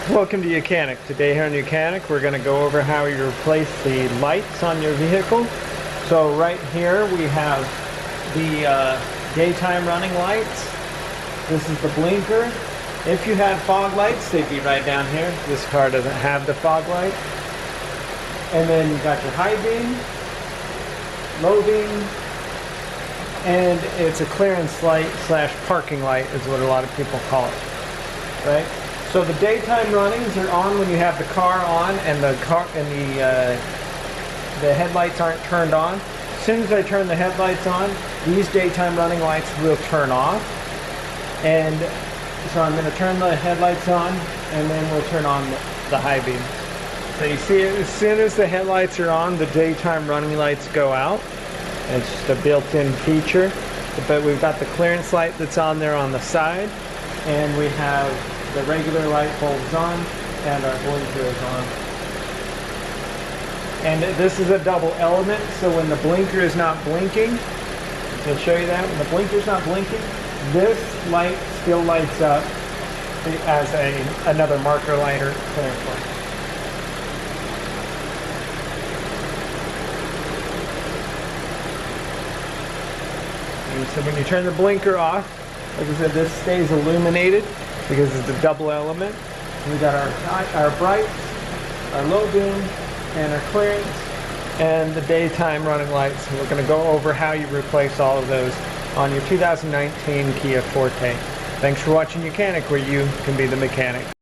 Welcome to YOUCANIC. Today here on YOUCANIC we're going to go over how you replace the lights on your vehicle. So right here we have the daytime running lights. This is the blinker. If you had fog lights, they'd be right down here. This car doesn't have the fog light. And then you got your high beam, low beam, and it's a clearance light slash parking light is what a lot of people call it, right? So the daytime runnings are on when you have the car on and the headlights aren't turned on. As soon as I turn the headlights on, these daytime running lights will turn off. And so I'm going to turn the headlights on and then we'll turn on the high beam. So you see, as soon as the headlights are on, the daytime running lights go out. It's just a built-in feature. But we've got the clearance light that's on there on the side, and we have the regular light bulbs on, and our blinker is on. And this is a double element, so when the blinker is not blinking, I'll show you that, when the blinker is not blinking, this light still lights up as another marker light or clearance light. And so when you turn the blinker off, like I said, this stays illuminated because it's a double element. We got our brights, our low beam, and our clearance, and the daytime running lights. And we're going to go over how you replace all of those on your 2019 Kia Forte. Thanks for watching YOUCANIC, where you can be the mechanic.